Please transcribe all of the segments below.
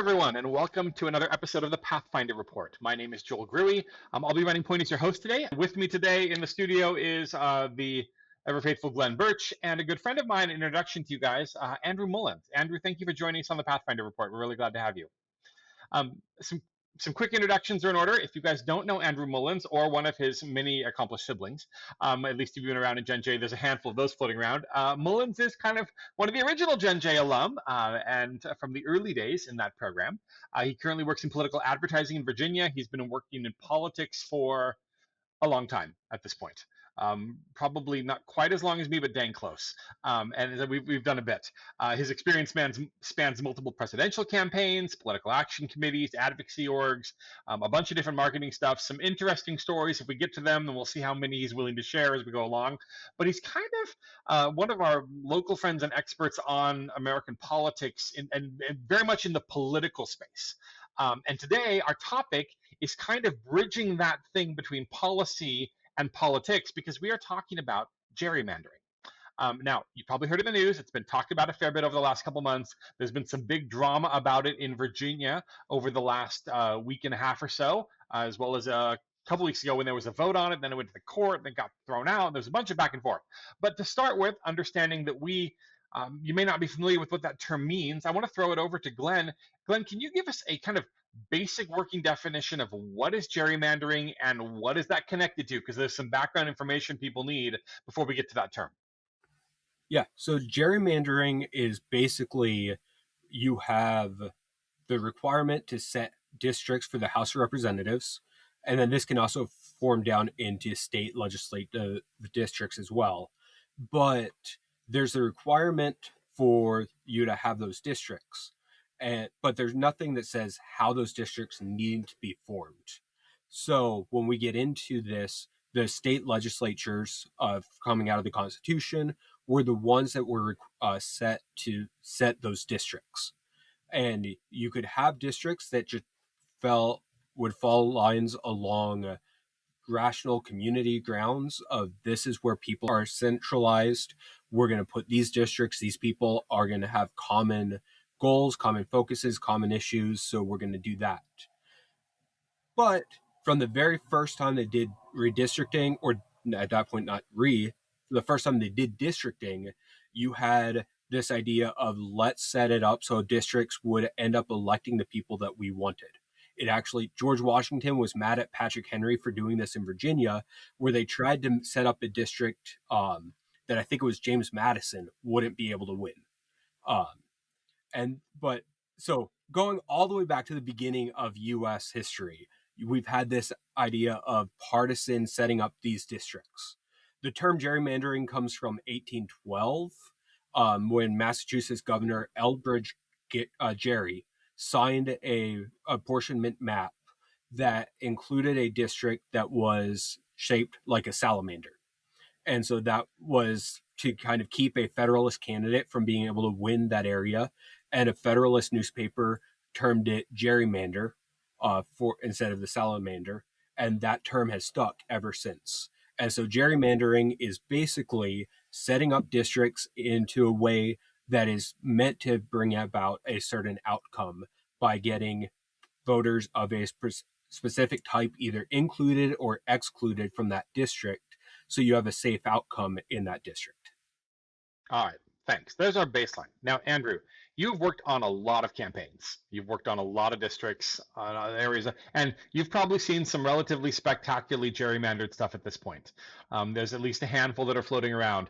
everyone, and welcome to another episode of the Pathfinder Report. My name is Joel Gruey. I'll be running point as your host today. With me today in the studio is the ever-faithful Glenn Birch, and a good friend of mine, an introduction to you guys, Andrew Mullins. Andrew, thank you for joining us on the Pathfinder Report. We're really glad to have you. Some quick introductions are in order. If you guys don't know Andrew Mullins or one of his many accomplished siblings, at least if you've been around in Gen J, there's a handful of those floating around. Mullins is kind of one of the original Gen J alum, and from the early days in that program. He currently works in political advertising in Virginia. He's been working in politics for a long time at this point. Probably not quite as long as me, but dang close. And we've done a bit. His experience spans multiple presidential campaigns, political action committees, advocacy orgs, a bunch of different marketing stuff, some interesting stories. If we get to them, then we'll see how many he's willing to share as we go along. But he's kind of one of our local friends and experts on American politics and very much in the political space. And today, our topic is kind of bridging that thing between policy and politics, because we are talking about gerrymandering. Now, you probably heard in the news, it's been talked about a fair bit over the last couple months. There's been some big drama about it in Virginia over the last week and a half or so, as well as a couple weeks ago when there was a vote on it, then it went to the court, then got thrown out. There's a bunch of back and forth. But to start with, understanding that you may not be familiar with what that term means, I want to throw it over to Glenn. Glenn, can you give us a kind of basic working definition of what is gerrymandering and what is that connected to? Because there's some background information people need before we get to that term. Yeah, so gerrymandering is basically you have the requirement to set districts for the House of Representatives, and then this can also form down into state legislative districts as well. But there's a requirement for you to have those districts, but there's nothing that says how those districts need to be formed. So when we get into this, the state legislatures coming out of the Constitution were the ones that were set to set those districts. And you could have districts that just would fall lines along rational community grounds of this is where people are centralized. We're going to put these districts, these people are going to have common goals, common focuses, common issues, so we're going to do that. But from the very first time they did redistricting, or at that point the first time they did districting, you had this idea of let's set it up so districts would end up electing the people that we wanted. George Washington was mad at Patrick Henry for doing this in Virginia, where they tried to set up a district that I think it was James Madison wouldn't be able to win. So going all the way back to the beginning of U.S. history, we've had this idea of partisan setting up these districts. The term gerrymandering comes from 1812, when Massachusetts Governor Elbridge Gerry signed a apportionment map that included a district that was shaped like a salamander. And so that was to kind of keep a Federalist candidate from being able to win that area. And a Federalist newspaper termed it gerrymander instead of the salamander. And that term has stuck ever since. And so gerrymandering is basically setting up districts into a way that is meant to bring about a certain outcome by getting voters of a specific type either included or excluded from that district, so you have a safe outcome in that district. All right, thanks. There's our baseline. Now, Andrew, you've worked on a lot of campaigns. You've worked on a lot of districts, areas, and you've probably seen some relatively spectacularly gerrymandered stuff at this point. There's at least a handful that are floating around.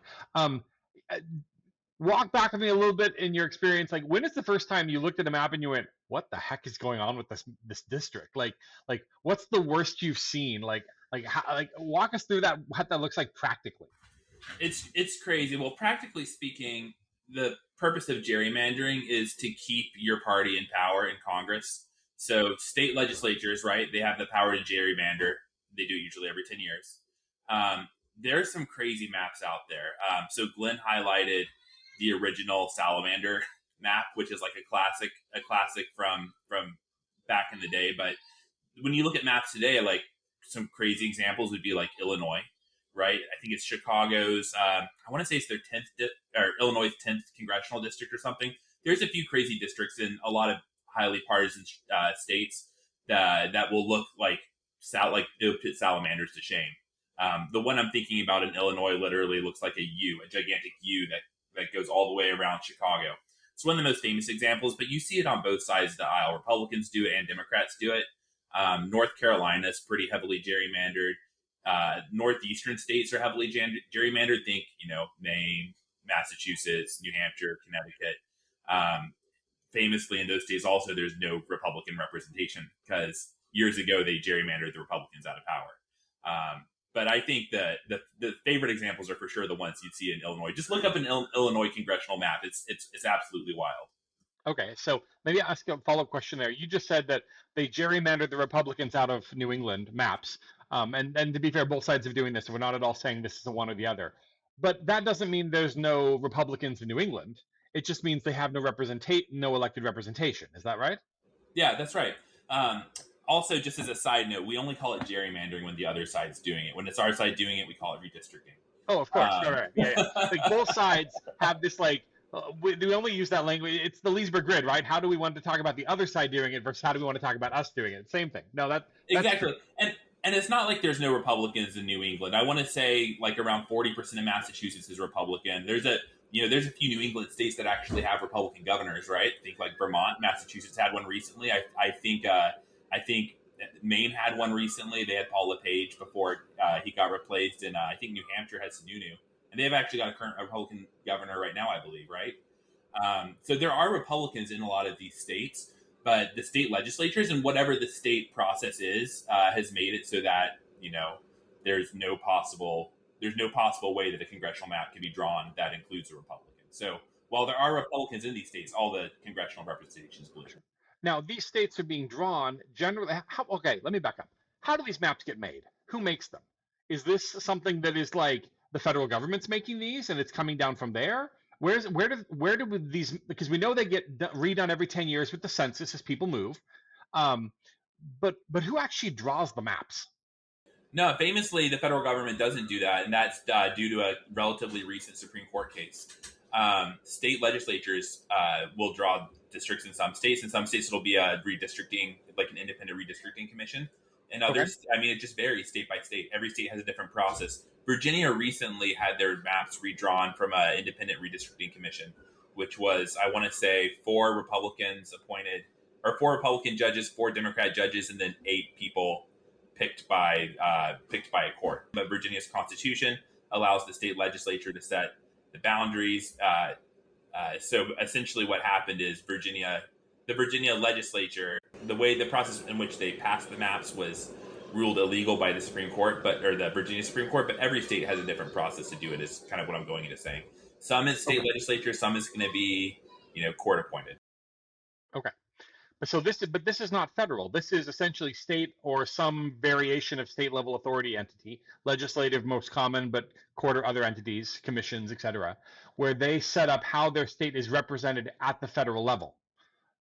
Walk back with me a little bit in your experience. Like, when is the first time you looked at a map and you went, "What the heck is going on with this district?" Like, what's the worst you've seen? Walk us through that. What that looks like practically. It's crazy. Well, practically speaking, the purpose of gerrymandering is to keep your party in power in Congress. So state legislatures, right? They have the power to gerrymander. They do it usually every 10 years. There's some crazy maps out there. So Glenn highlighted the original salamander map, which is like a classic from back in the day. But when you look at maps today, like some crazy examples would be like Illinois, right? I think it's Chicago's, I want to say it's their 10th, or Illinois' 10th congressional district or something. There's a few crazy districts in a lot of highly partisan states that will look like it'll put salamanders to shame. The one I'm thinking about in Illinois literally looks like a U, a gigantic U that goes all the way around Chicago. It's one of the most famous examples, but you see it on both sides of the aisle. Republicans do it and Democrats do it. North Carolina is pretty heavily gerrymandered. Northeastern states are heavily gerrymandered. Think, Maine, Massachusetts, New Hampshire, Connecticut. Famously, in those states also, there's no Republican representation because years ago they gerrymandered the Republicans out of power. But I think the favorite examples are for sure the ones you'd see in Illinois. Just look up an Illinois congressional map. It's absolutely wild. Okay, so maybe I'll ask a follow-up question there. You just said that they gerrymandered the Republicans out of New England maps. And to be fair, both sides are doing this. So we're not at all saying this is the one or the other. But that doesn't mean there's no Republicans in New England. It just means they have no elected representation. Is that right? Yeah, that's right. Also, just as a side note, we only call it gerrymandering when the other side's doing it. When it's our side doing it, we call it redistricting. Oh, of course. Right. Yeah. Like both sides have this we only use that language. It's the Leesburg grid, right? How do we want to talk about the other side doing it versus how do we want to talk about us doing it? Same thing. No, that's exactly. And it's not like there's no Republicans in New England. I want to say like around 40% of Massachusetts is Republican. There's a few New England states that actually have Republican governors, right? I think like Vermont, Massachusetts had one recently. I think Maine had one recently. They had Paul LePage before he got replaced, and I think New Hampshire has Sununu, and they've actually got a current Republican governor right now, I believe, right? So there are Republicans in a lot of these states, but the state legislatures and whatever the state process is has made it so that there's no possible way that a congressional map can be drawn that includes a Republican. So while there are Republicans in these states, all the congressional representation is blue. Now, these states are being drawn generally. Okay, let me back up. How do these maps get made? Who makes them? Is this something that is like the federal government's making these and it's coming down from there? Where do these, because we know they get redone every 10 years with the census as people move. But who actually draws the maps? No, famously, the federal government doesn't do that, and that's due to a relatively recent Supreme Court case. State legislatures will draw districts in some states. In some states, it'll be a redistricting, like an independent redistricting commission. And others, okay. It just varies state by state. Every state has a different process. Virginia recently had their maps redrawn from an independent redistricting commission, which was, I want to say, 4 Republicans appointed, or 4 Republican judges, 4 Democrat judges, and then 8 people picked by a court. But Virginia's constitution allows the state legislature to set the boundaries. So essentially what happened is the Virginia legislature, the process in which they passed the maps was ruled illegal by the Supreme Court, or the Virginia Supreme Court, but every state has a different process to do it, is kind of what I'm going into saying. Some is state legislature, some is going to be, court appointed. Okay. But this is not federal. This is essentially state or some variation of state level authority entity, legislative most common, but court or other entities, commissions, etc., where they set up how their state is represented at the federal level.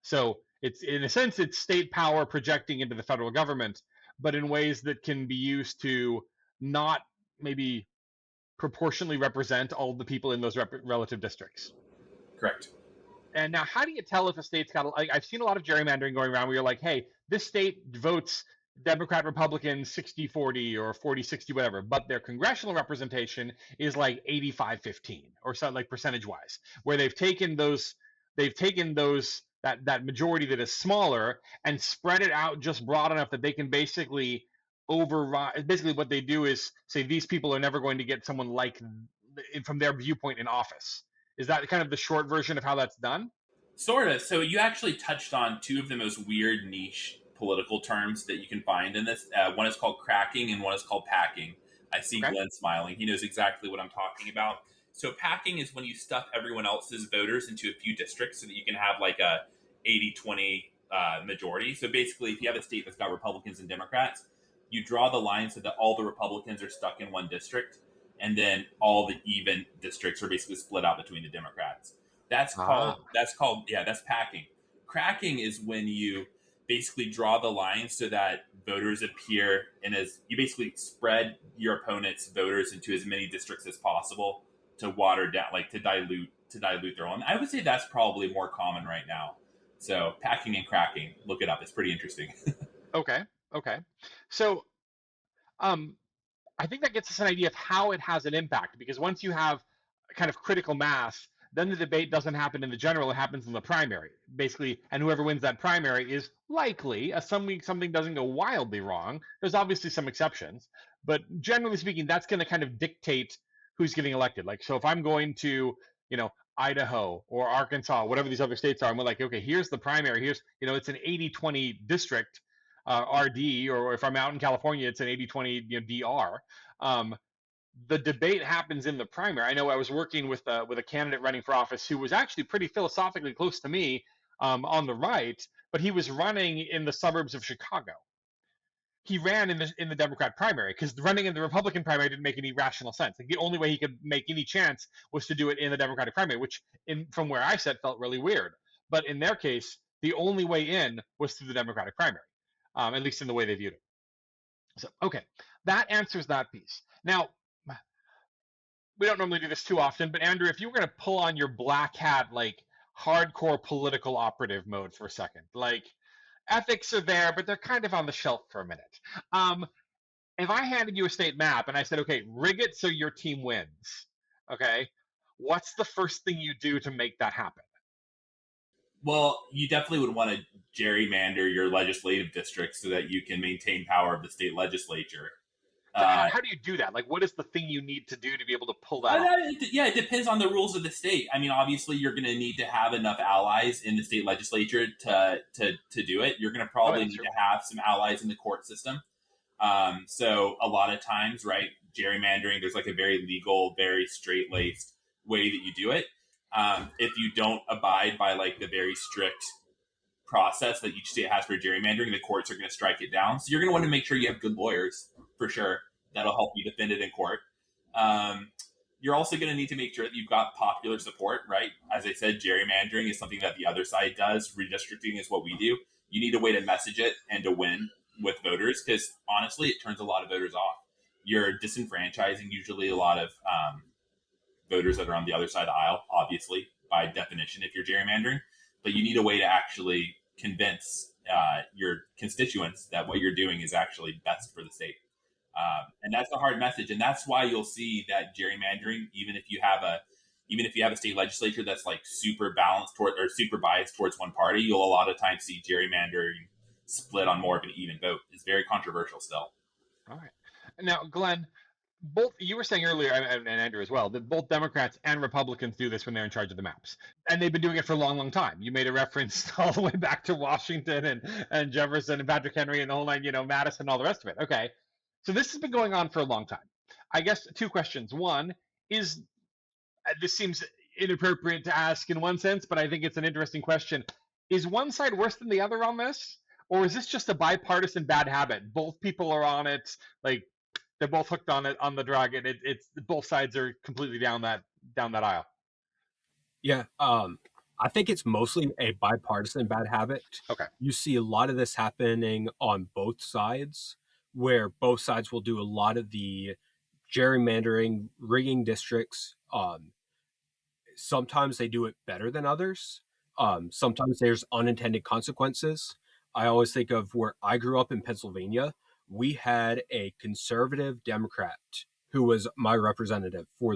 So it's, in a sense, it's state power projecting into the federal government, but in ways that can be used to not maybe proportionally represent all the people in those relative districts. Correct. And now, how do you tell if a state's got, I've seen a lot of gerrymandering going around where you're like, hey, this state votes Democrat, Republican 60-40 or 40-60, whatever, but their congressional representation is like 85-15 or something, like percentage-wise, where they've taken that majority that is smaller and spread it out just broad enough that they can basically override. Basically, what they do is say these people are never going to get someone like, from their viewpoint, in office. Is that kind of the short version of how that's done? Sort of. So you actually touched on 2 of the most weird niche political terms that you can find in this. One is called cracking and one is called packing. I see Glenn smiling. He knows exactly what I'm talking about. So packing is when you stuff everyone else's voters into a few districts so that you can have like a 80-20 majority. So basically, if you have a state that's got Republicans and Democrats, you draw the line so that all the Republicans are stuck in one district, and then all the even districts are basically split out between the Democrats. That's packing. Cracking is when you basically draw the line so that voters appear you basically spread your opponent's voters into as many districts as possible to water down, like to dilute their own. I would say that's probably more common right now. So packing and cracking, look it up. It's pretty interesting. Okay. Okay. So, um, I think that gets us an idea of how it has an impact, because once you have kind of critical mass, then the debate doesn't happen in the general, it happens in the primary, basically, and whoever wins that primary is likely, some weeks something doesn't go wildly wrong. There's obviously some exceptions, but generally speaking, that's going to kind of dictate who's getting elected. Like, so if I'm going to, Idaho or Arkansas, whatever these other states are, and we're like, okay, here's the primary, here's, it's an 80-20 district, RD, or if I'm out in California, it's an 80-20 DR. The debate happens in the primary. I know I was working with a candidate running for office who was actually pretty philosophically close to me, on the right, but he was running in the suburbs of Chicago. He ran in the Democrat primary because running in the Republican primary didn't make any rational sense. Like, the only way he could make any chance was to do it in the Democratic primary, which, from where I sat, felt really weird. But in their case, the only way in was through the Democratic primary, at least in the way they viewed it. So, okay, that answers that piece. Now, we don't normally do this too often, but Andrew, if you were going to pull on your black hat, like hardcore political operative mode for a second, like, ethics are there, but they're kind of on the shelf for a minute. If I handed you a state map and I said, okay, rig it so your team wins, okay, what's the first thing you do to make that happen? Well, you definitely would want to gerrymander your legislative district so that you can maintain power of the state legislature. So how do you do that? Like, what is the thing you need to do to be able to pull that off? Yeah, it depends on the rules of the state. I mean, obviously, you're going to need to have enough allies in the state legislature to do it. You're going to probably need to have some allies in the court system. So a lot of times, right, gerrymandering, there's like a very legal, very straight-laced way that you do it. If you don't abide by like the very strict process that each state has for gerrymandering, the courts are going to strike it down. So you're going to want to make sure you have good lawyers, for sure. That'll help you defend it in court. You're also going to need to make sure that you've got popular support, right? As I said, gerrymandering is something that the other side does. Redistricting is what we do. You need a way to message it and to win with voters, because honestly, it turns a lot of voters off. You're disenfranchising usually a lot of voters that are on the other side of the aisle, obviously, by definition, if you're gerrymandering. But you need a way to actually convince your constituents that what you're doing is actually best for the state. And that's a hard message. And that's why you'll see that gerrymandering, even if you have a state legislature that's like super balanced toward or super biased towards one party, you'll a lot of times see gerrymandering split on more of an even vote. It's very controversial still. All right. Now, Glenn, both you were saying earlier, and Andrew as well, that both Democrats and Republicans do this when they're in charge of the maps, and they've been doing it for a long, long time. You made a reference all the way back to Washington and Jefferson and Patrick Henry and the whole line, Madison and all the rest of it. Okay, so this has been going on for a long time. I guess two questions. One is, this seems inappropriate to ask in one sense, but I think it's an interesting question. Is one side worse than the other on this? Or is this just a bipartisan bad habit? Both people are on it, like they're both hooked on it, on the drug, and it's both sides are completely down that aisle. Yeah, I think it's mostly a bipartisan bad habit. Okay. You see a lot of this happening on both sides, where both sides will do a lot of the gerrymandering, rigging districts. Sometimes they do it better than others. Sometimes there's unintended consequences. I always think of where I grew up in Pennsylvania. We had a conservative Democrat who was my representative for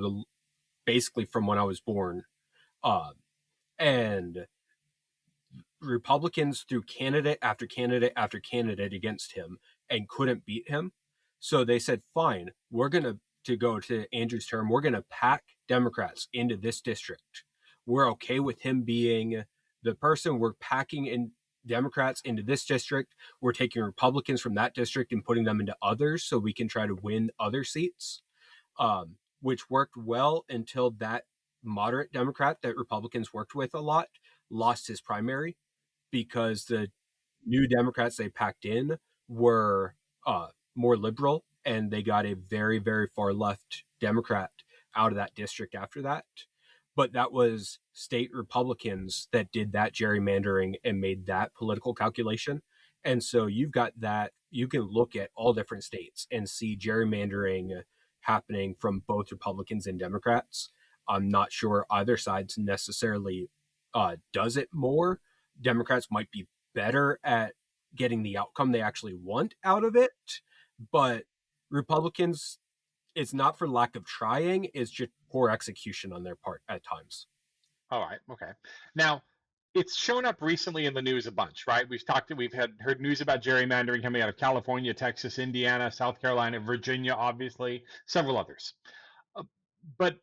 basically from when I was born. And Republicans threw candidate after candidate after candidate against him and couldn't beat him. So they said, fine, we're going to go to Andrew's term. We're going to pack Democrats into this district. We're okay with him being the person. We're packing in Democrats into this district. We're taking Republicans from that district and putting them into others so we can try to win other seats, which worked well until that moderate Democrat that Republicans worked with a lot lost his primary, because the new Democrats they packed in were more liberal, and they got a very, very far left Democrat out of that district after that. But that was state Republicans that did that gerrymandering and made that political calculation. And so you've got that. You can look at all different states and see gerrymandering happening from both Republicans and Democrats. I'm not sure either side necessarily does it more, Democrats might be better at getting the outcome they actually want out of it, but Republicans, it's not for lack of trying, it's just poor execution on their part at times. All right. Okay. Now, it's shown up recently in the news a bunch, right? We've heard news about gerrymandering coming out of California, Texas, Indiana, South Carolina, Virginia, obviously, several others. But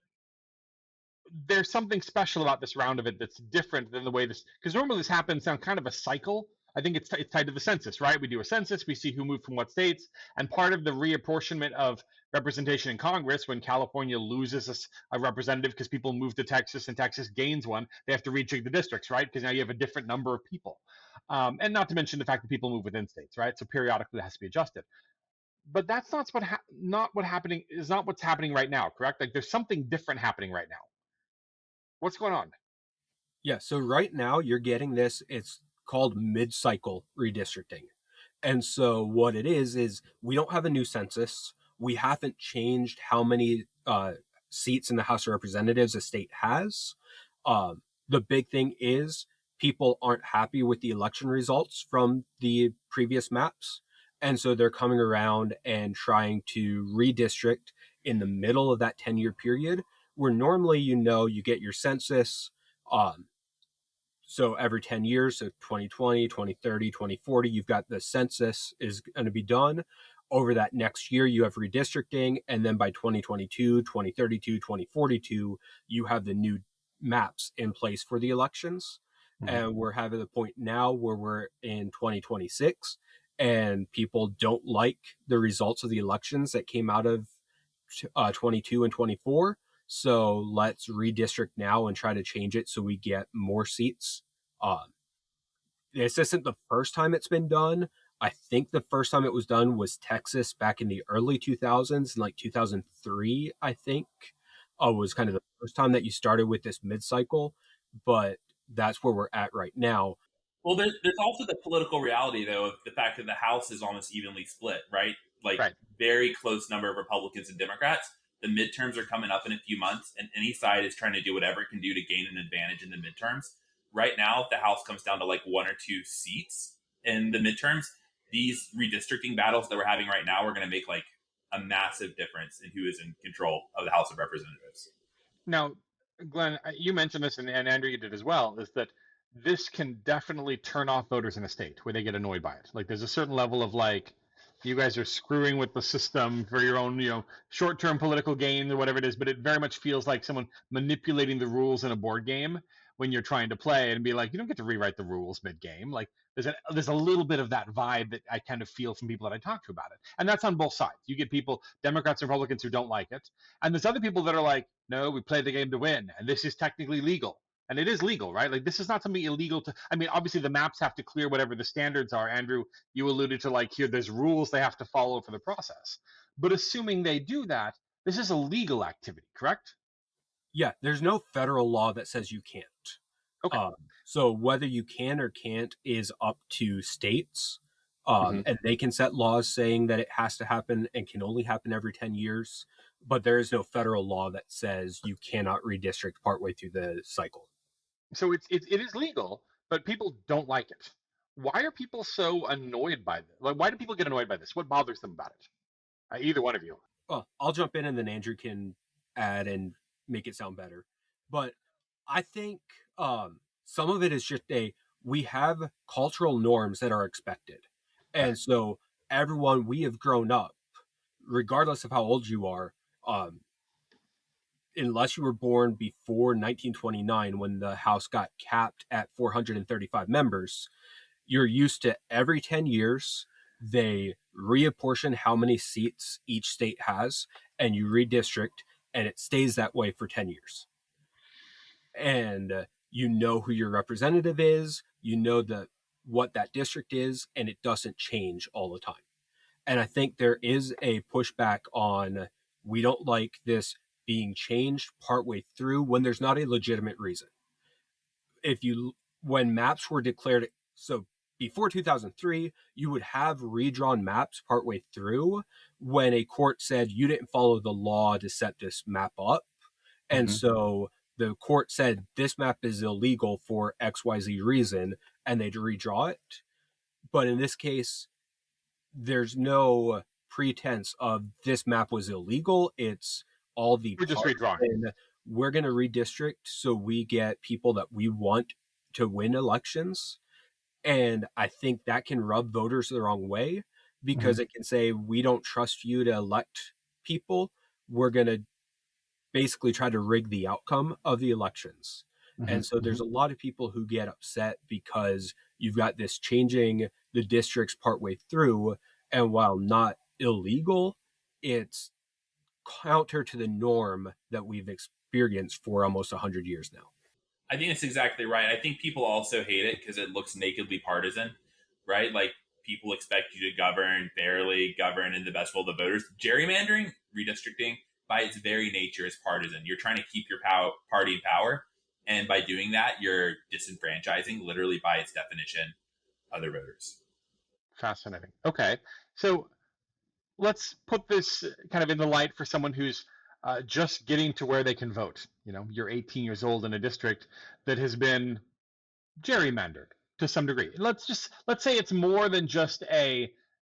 there's something special about this round of it that's different than the way this, because normally this happens on kind of a cycle. I think it's tied to the census, right? We do a census, we see who moved from what states, and part of the reapportionment of representation in Congress, when California loses a representative because people move to Texas and Texas gains one, they have to rejig the districts, right? Because now you have a different number of people, and not to mention the fact that people move within states, right? So periodically it has to be adjusted. But that's not what's happening right now, correct? Like there's something different happening right now. What's going on? Yeah, so right now you're getting this, it's called mid-cycle redistricting. And so what it is we don't have a new census. We haven't changed how many seats in the House of Representatives a state has. The big thing is people aren't happy with the election results from the previous maps. And so they're coming around and trying to redistrict in the middle of that 10-year period, where normally, you get your census. So every 10 years, so 2020, 2030, 2040, you've got the census is going to be done. Over that next year, you have redistricting. And then by 2022, 2032, 2042, you have the new maps in place for the elections. Mm-hmm. And we're having the point now where we're in 2026 and people don't like the results of the elections that came out of 22 and 24. So let's redistrict now and try to change it so we get more seats. This isn't the first time it's been done. I think the first time it was done was Texas back in the early 2000s, in like 2003, I think, was kind of the first time that you started with this mid-cycle. But that's where we're at right now. Well, there's also the political reality, though, of the fact that the House is almost evenly split, right? Like, Right. Very close number of Republicans and Democrats. The midterms are coming up in a few months, and any side is trying to do whatever it can do to gain an advantage in the midterms. Right now, if the House comes down to like 1 or 2 seats in the midterms, these redistricting battles that we're having right now are going to make like a massive difference in who is in control of the House of Representatives. Now, Glenn, you mentioned this, and Andrew, you did as well, is that this can definitely turn off voters in a state where they get annoyed by it. Like, there's a certain level of like, you guys are screwing with the system for your own, short-term political gain or whatever it is. But it very much feels like someone manipulating the rules in a board game when you're trying to play and be like, you don't get to rewrite the rules mid-game. Like, there's a little bit of that vibe that I kind of feel from people that I talk to about it, and that's on both sides. You get people, Democrats and Republicans, who don't like it, and there's other people that are like, no, we play the game to win, and this is technically legal. And it is legal, right? Like, this is not something illegal to. I mean, obviously the maps have to clear whatever the standards are. Andrew, you alluded to like here, there's rules they have to follow for the process. But assuming they do that, this is a legal activity, correct? Yeah, there's no federal law that says you can't. Okay. So whether you can or can't is up to states. Mhm. And they can set laws saying that it has to happen and can only happen every 10 years. But there is no federal law that says you cannot redistrict partway through the cycle. So it is legal, but people don't like it. Why are people so annoyed by this? Like, why do people get annoyed by this? What bothers them about it? Either one of you. Well, I'll jump in and then Andrew can add and make it sound better. But I think some of it is just we have cultural norms that are expected. And so we have grown up, regardless of how old you are, unless you were born before 1929, when the House got capped at 435 members, you're used to every 10 years, they reapportion how many seats each state has, and you redistrict, and it stays that way for 10 years. And you know who your representative is, what that district is, and it doesn't change all the time. And I think there is a pushback on, we don't like this being changed partway through when there's not a legitimate reason. When maps were declared, so before 2003, you would have redrawn maps partway through when a court said you didn't follow the law to set this map up. And so the court said this map is illegal for XYZ reason, and they'd redraw it. But in this case, there's no pretense of this map was illegal. It's all the We're just redrawing. we're going to redistrict so we get people that we want to win elections. And I think that can rub voters the wrong way, because it can say, we don't trust you to elect people. We're going to basically try to rig the outcome of the elections. And so there's a lot of people who get upset because you've got this changing the districts partway through. And while not illegal, it's counter to the norm that we've experienced for almost 100 years now. I think that's exactly right. I think people also hate it because it looks nakedly partisan, right? Like, people expect you to govern fairly, govern in the best will of the voters. Gerrymandering, redistricting, by its very nature is partisan. You're trying to keep your party in power. And by doing that, you're disenfranchising, literally by its definition, other voters. Fascinating. Okay. So let's put this kind of in the light for someone who's just getting to where they can vote. You know, you're 18 years old in a district that has been gerrymandered to some degree. Let's say it's more than just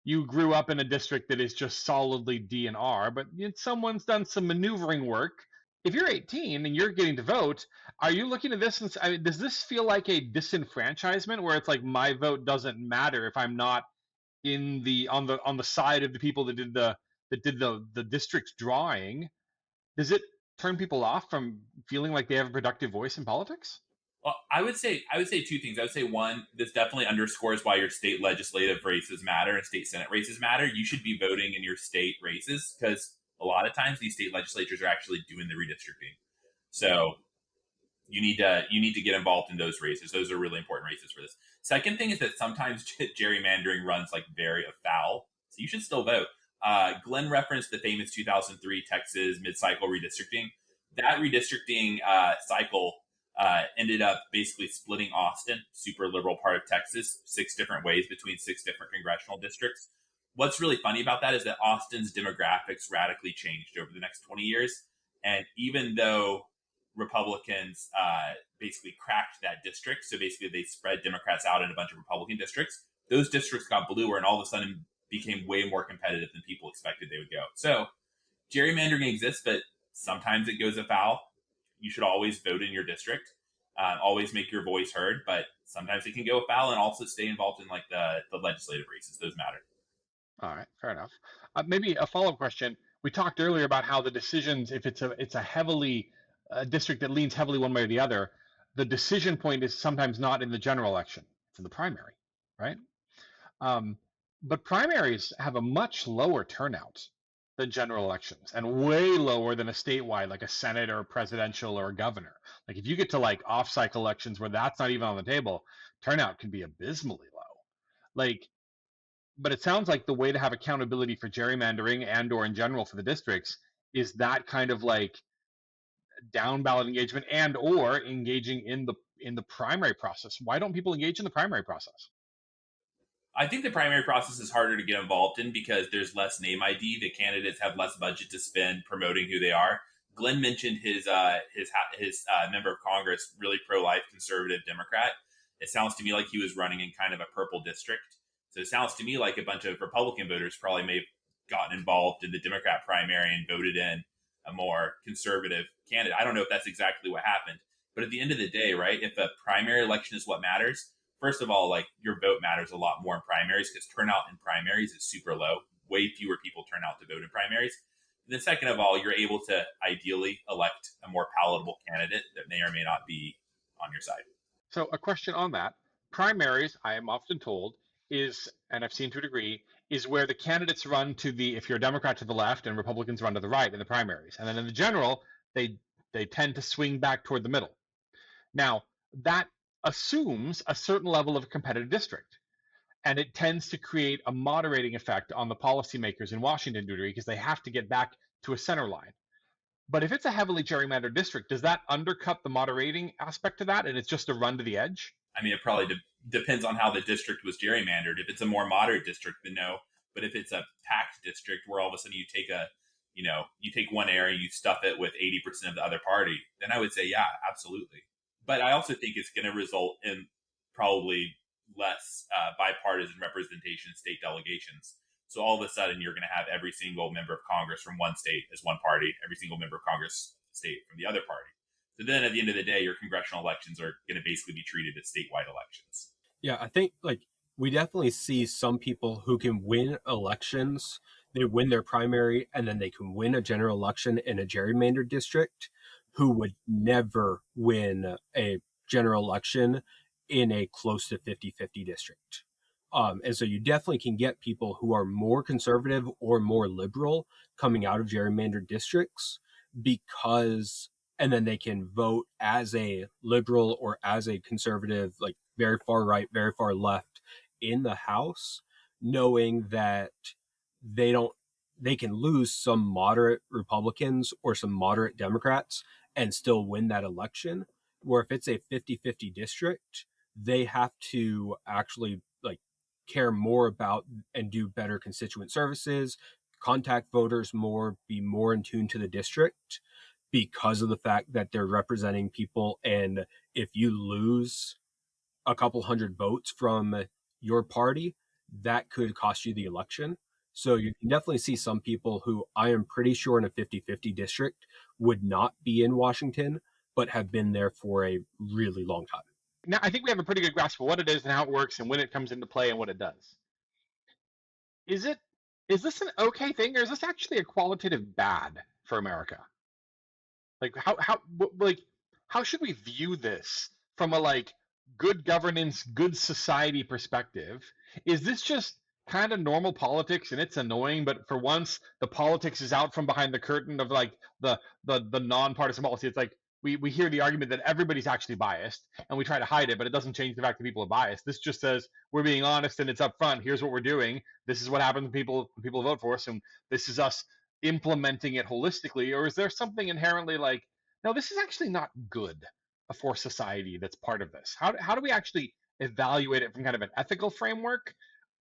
you grew up in a district that is just solidly DNR, but someone's done some maneuvering work. If you're 18 and you're getting to vote, are you looking at this and does this feel like a disenfranchisement where it's like my vote doesn't matter if I'm not on the side of the people that did the district drawing? Does it turn people off from feeling like they have a productive voice in politics? Well, I would say two things. I would say, one, this definitely underscores why your state legislative races matter and state senate races matter. You should be voting in your state races because a lot of times these state legislatures are actually doing the redistricting. So you need to get involved in those races. Those are really important races for this. Second thing is that sometimes gerrymandering runs like very afoul, so you should still vote. Glenn referenced the famous 2003 Texas mid-cycle redistricting. That redistricting cycle ended up basically splitting Austin, super liberal part of Texas, 6 different ways between 6 different congressional districts. What's really funny about that is that Austin's demographics radically changed over the next 20 years. And even though Republicans basically cracked that district, so basically they spread Democrats out in a bunch of Republican districts, those districts got bluer and all of a sudden became way more competitive than people expected they would go. So gerrymandering exists, but sometimes it goes afoul. You should always vote in your district, always make your voice heard, but sometimes it can go afoul, and also stay involved in like the legislative races. Those matter. All right, fair enough. Maybe a follow-up question. We talked earlier about how the decisions, if it's a heavily district that leans heavily one way or the other, the decision point is sometimes not in the general election; it's in the primary, right? But primaries have a much lower turnout than general elections, and way lower than a statewide, like a Senate or a presidential or a governor. Like if you get to like off-cycle elections where that's not even on the table, turnout can be abysmally low. Like, but it sounds like the way to have accountability for gerrymandering and or in general for the districts is that kind of like down ballot engagement and or engaging in the primary process. Why don't people engage in the primary process? I think the primary process is harder to get involved in because there's less name ID. The candidates have less budget to spend promoting who they are. Glenn mentioned his member of Congress, really pro-life conservative Democrat. It sounds to me like he was running in kind of a purple district. So it sounds to me like a bunch of Republican voters probably may have gotten involved in the Democrat primary and voted in a more conservative candidate. I don't know if that's exactly what happened. But at the end of the day, right, if a primary election is what matters, first of all, like your vote matters a lot more in primaries because turnout in primaries is super low. Way fewer people turn out to vote in primaries. And then second of all, you're able to ideally elect a more palatable candidate that may or may not be on your side. So a question on that. Primaries, I am often told, is, and I've seen to a degree, is where the candidates run to the, if you're a Democrat, to the left and Republicans run to the right in the primaries. And then in the general, they tend to swing back toward the middle. Now, that assumes a certain level of competitive district. And it tends to create a moderating effect on the policymakers in Washington, because they have to get back to a center line. But if it's a heavily gerrymandered district, does that undercut the moderating aspect of that, and it's just a run to the edge? I mean, it probably depends on how the district was gerrymandered. If it's a more moderate district, then no. But if it's a packed district where all of a sudden you take one area, you stuff it with 80% of the other party, then I would say, yeah, absolutely. But I also think it's going to result in probably less bipartisan representation in state delegations. So all of a sudden, you're going to have every single member of Congress from one state as one party, every single member of Congress state from the other party. So then at the end of the day, your congressional elections are going to basically be treated as statewide elections. Yeah, I think like we definitely see some people who can win elections. They win their primary and then they can win a general election in a gerrymandered district who would never win a general election in a close to 50-50 district. And so you definitely can get people who are more conservative or more liberal coming out of gerrymandered districts because, and then they can vote as a liberal or as a conservative, like very far right, very far left in the House, knowing that they can lose some moderate Republicans or some moderate Democrats and still win that election. Where if it's a 50-50 district, they have to actually like care more about and do better constituent services, contact voters more, be more in tune to the district because of the fact that they're representing people. And if you lose a couple hundred votes from your party, that could cost you the election. So you can definitely see some people who I am pretty sure in a 50-50 district would not be in Washington, but have been there for a really long time. Now, I think we have a pretty good grasp of what it is and how it works and when it comes into play and what it does. Is this an okay thing, or is this actually a qualitative bad for America? Like how should we view this from a like good governance, good society perspective? Is this just kind of normal politics and it's annoying, but for once the politics is out from behind the curtain of like the nonpartisan policy? It's like we hear the argument that everybody's actually biased and we try to hide it, but it doesn't change the fact that people are biased. This just says we're being honest and it's upfront. Here's what we're doing. This is what happens when people vote for us, and this is us implementing it holistically. Or is there something inherently like, no, this is actually not good for society that's part of this? How do we actually evaluate it from kind of an ethical framework,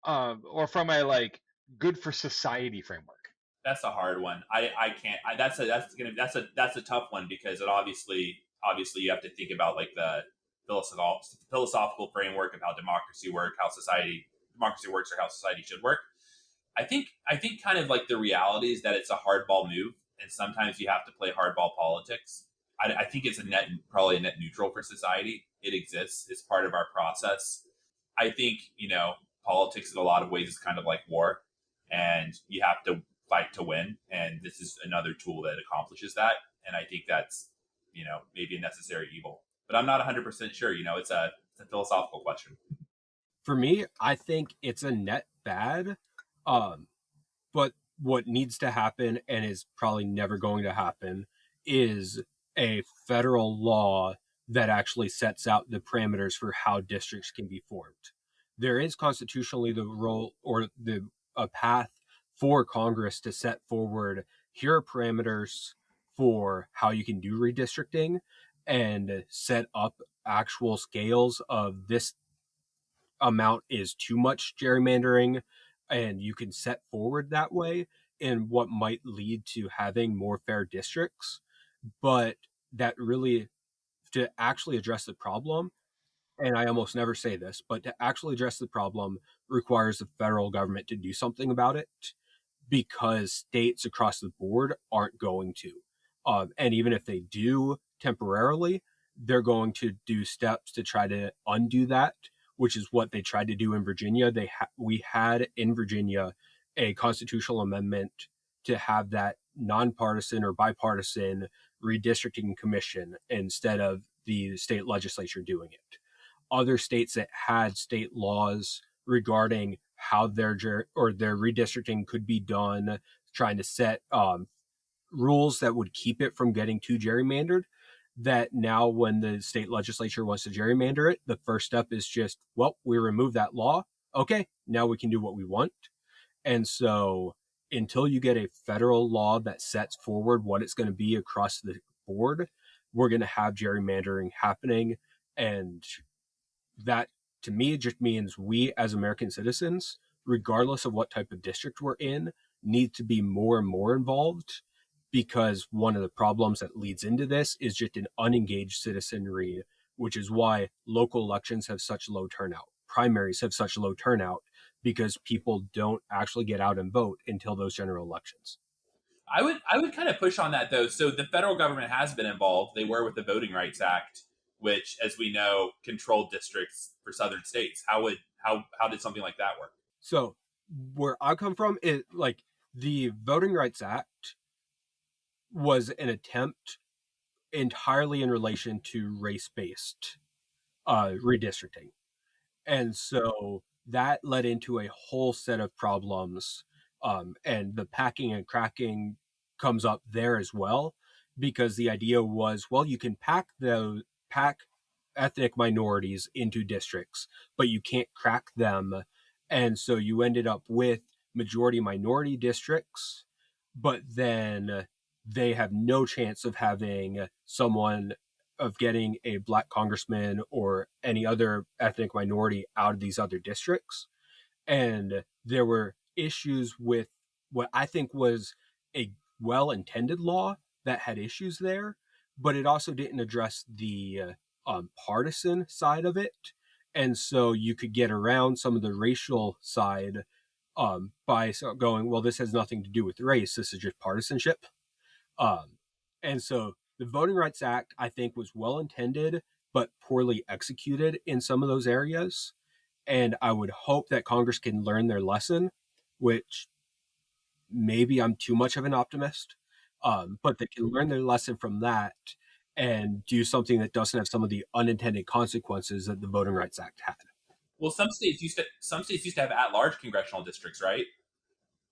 or from a like good for society framework? That's a hard one. I can't. That's a tough one because it obviously you have to think about like the philosophical framework of how democracy works, or how society should work. I think kind of like the reality is that it's a hardball move, and sometimes you have to play hardball politics. I think it's probably a net neutral for society. It exists. It's part of our process. I think politics in a lot of ways is kind of like war, and you have to fight to win. And this is another tool that accomplishes that. And I think that's maybe a necessary evil. But I'm not 100% sure. It's a philosophical question. For me, I think it's a net bad. But what needs to happen, and is probably never going to happen, is a federal law that actually sets out the parameters for how districts can be formed. There is constitutionally the role or a path for Congress to set forward, here are parameters for how you can do redistricting, and set up actual scales of this amount is too much gerrymandering, and you can set forward that way in what might lead to having more fair districts. But that really, to actually address the problem, and I almost never say this, but to actually address the problem requires the federal government to do something about it, because states across the board aren't going to. And even if they do temporarily, they're going to do steps to try to undo that, which is what they tried to do in Virginia. We had in Virginia a constitutional amendment to have that nonpartisan or bipartisan redistricting commission instead of the state legislature doing it. Other states that had state laws regarding how their redistricting could be done, trying to set rules that would keep it from getting too gerrymandered, that now when the state legislature wants to gerrymander it, the first step is just, well, we remove that law. Okay, now we can do what we want. And so until you get a federal law that sets forward what it's going to be across the board, we're going to have gerrymandering happening. And that, to me, just means we as American citizens, regardless of what type of district we're in, need to be more and more involved, because one of the problems that leads into this is just an unengaged citizenry, which is why local elections have such low turnout. primaries have such low turnout, because people don't actually get out and vote until those general elections. I would kind of push on that though. So the federal government has been involved. They were with the Voting Rights Act, which, as we know, controlled districts for southern states. How did something like that work? So where I come from, is like the Voting Rights Act was an attempt entirely in relation to race-based redistricting. And so that led into a whole set of problems. And the packing and cracking comes up there as well, because the idea was, well, you can pack ethnic minorities into districts, but you can't crack them. And so you ended up with majority minority districts, but then they have no chance of having someone of getting a black congressman or any other ethnic minority out of these other districts. And there were issues with what I think was a well-intended law that had issues there, but it also didn't address the partisan side of it. And so you could get around some of the racial side by going, well, this has nothing to do with race. This is just partisanship. And so the Voting Rights Act, I think, was well intended, but poorly executed in some of those areas. And I would hope that Congress can learn their lesson, which maybe I'm too much of an optimist, but they can learn their lesson from that and do something that doesn't have some of the unintended consequences that the Voting Rights Act had. Well, some states used to have at-large congressional districts, right?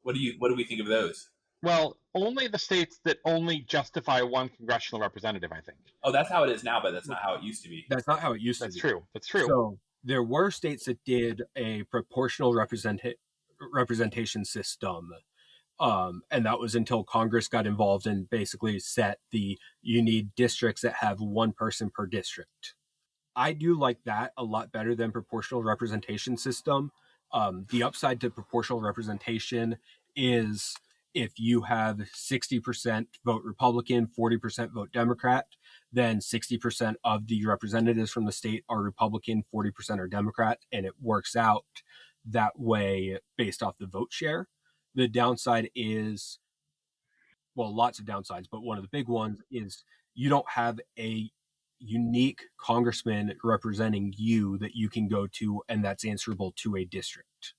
What do we think of those? Well, only the states that only justify one congressional representative, I think. Oh, that's how it is now, but that's not how it used to be. That's not how it used to be. That's true. That's true. So there were states that did a proportional representation system. And that was until Congress got involved and basically set you need districts that have one person per district. I do like that a lot better than proportional representation system. The upside to proportional representation is if you have 60% vote Republican, 40% vote Democrat, then 60% of the representatives from the state are Republican, 40% are Democrat, and it works out that way based off the vote share. The downside is, well, lots of downsides, but one of the big ones is you don't have a unique congressman representing you that you can go to and that's answerable to a district.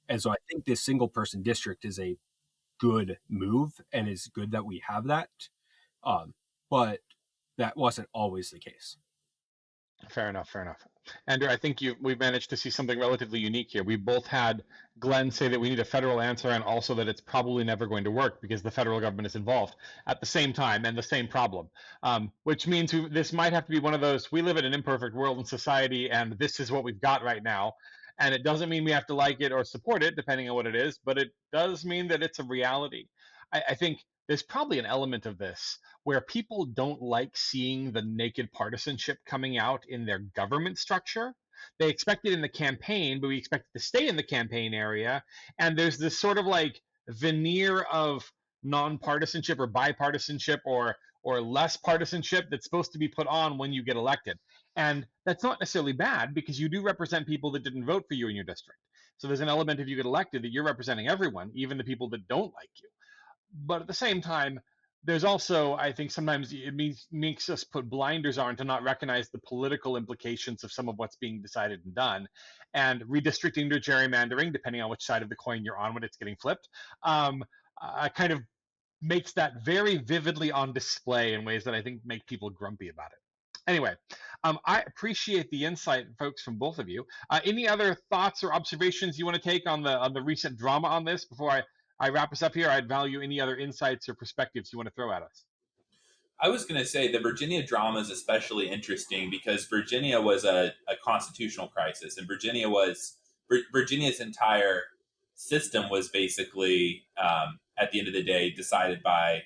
And so I think this single person district is a good move, and it's good that we have that. But that wasn't always the case. Fair enough. Andrew, I think we've managed to see something relatively unique here. We both had Glenn say that we need a federal answer, and also that it's probably never going to work because the federal government is involved at the same time and the same problem, which means this might have to be one of those, we live in an imperfect world and society, and this is what we've got right now. And it doesn't mean we have to like it or support it, depending on what it is, but it does mean that it's a reality. I think there's probably an element of this where people don't like seeing the naked partisanship coming out in their government structure. They expect it in the campaign, but we expect it to stay in the campaign area. And there's this sort of like veneer of nonpartisanship or bipartisanship or less partisanship that's supposed to be put on when you get elected. And that's not necessarily bad because you do represent people that didn't vote for you in your district. So there's an element if you get elected that you're representing everyone, even the people that don't like you. But at the same time, there's also, I think sometimes it makes us put blinders on to not recognize the political implications of some of what's being decided and done. And redistricting to gerrymandering, depending on which side of the coin you're on when it's getting flipped, kind of makes that very vividly on display in ways that I think make people grumpy about it. Anyway, I appreciate the insight, folks, from both of you. Any other thoughts or observations you want to take on the recent drama on this before I wrap us up here? I'd value any other insights or perspectives you want to throw at us. I was going to say the Virginia drama is especially interesting because Virginia was a constitutional crisis, and Virginia's entire system was basically, at the end of the day, decided by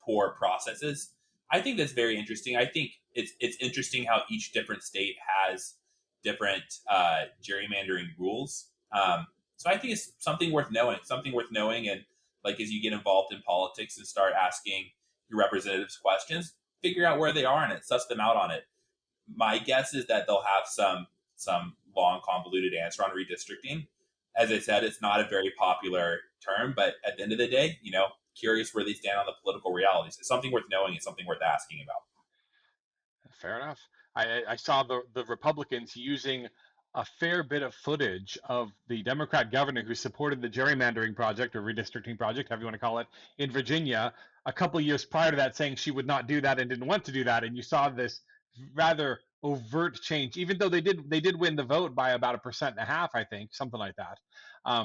poor processes. I think that's very interesting. I think it's interesting how each different state has different gerrymandering rules. So I think it's something worth knowing. And like, as you get involved in politics and start asking your representatives questions, figure out where they are in it, suss them out on it. My guess is that they'll have some long, convoluted answer on redistricting. As I said, it's not a very popular term, but at the end of the day, curious where they stand on the political realities. It's something worth knowing. It's something worth asking about. Fair enough. I saw the Republicans using a fair bit of footage of the Democrat governor who supported the gerrymandering project or redistricting project, however you want to call it, in Virginia a couple of years prior to that, saying she would not do that and didn't want to do that. And you saw this rather overt change, even though they did win the vote by about 1.5%, I think, something like that.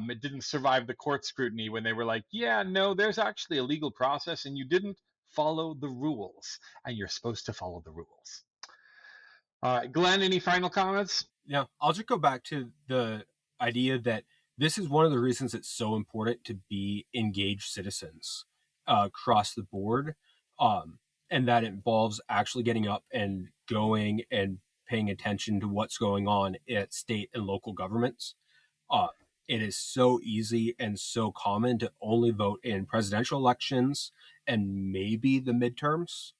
It didn't survive the court scrutiny when they were like, yeah, no, there's actually a legal process and you didn't follow the rules, and you're supposed to follow the rules. Glenn, any final comments? Yeah, I'll just go back to the idea that this is one of the reasons it's so important to be engaged citizens across the board, and that involves actually getting up and going and paying attention to what's going on at state and local governments. It is so easy and so common to only vote in presidential elections and maybe the midterms,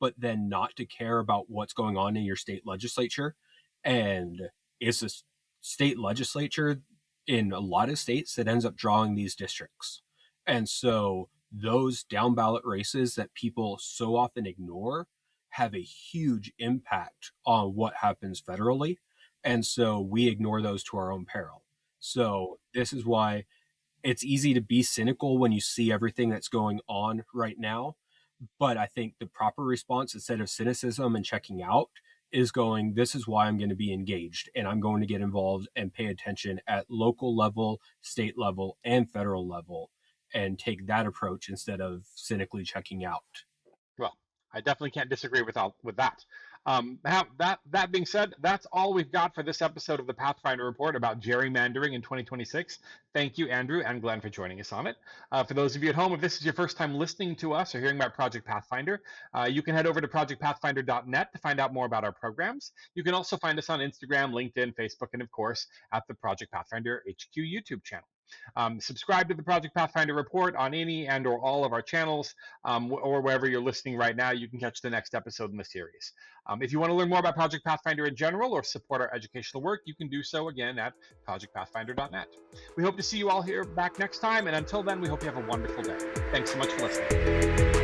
but then not to care about what's going on in your state legislature. And it's a state legislature in a lot of states that ends up drawing these districts. And so those down ballot races that people so often ignore have a huge impact on what happens federally. And so we ignore those to our own peril. So this is why it's easy to be cynical when you see everything that's going on right now. But I think the proper response, instead of cynicism and checking out, is going, this is why I'm going to be engaged, and I'm going to get involved and pay attention at local level, state level, and federal level, and take that approach instead of cynically checking out. Well, I definitely can't disagree with that. That being said, that's all we've got for this episode of the Pathfinder Report about gerrymandering in 2026. Thank you, Andrew and Glenn, for joining us on it. For those of you at home, if this is your first time listening to us or hearing about Project Pathfinder, you can head over to projectpathfinder.net to find out more about our programs. You can also find us on Instagram, LinkedIn, Facebook, and of course, at the Project Pathfinder HQ YouTube channel. Subscribe to the Project Pathfinder Report on any and or all of our channels, or wherever you're listening right now. You can catch the next episode in the series. If you want to learn more about Project Pathfinder in general or support our educational work, you can do so again at projectpathfinder.net. We hope to see you all here back next time, and until then, we hope you have a wonderful day. Thanks so much for listening.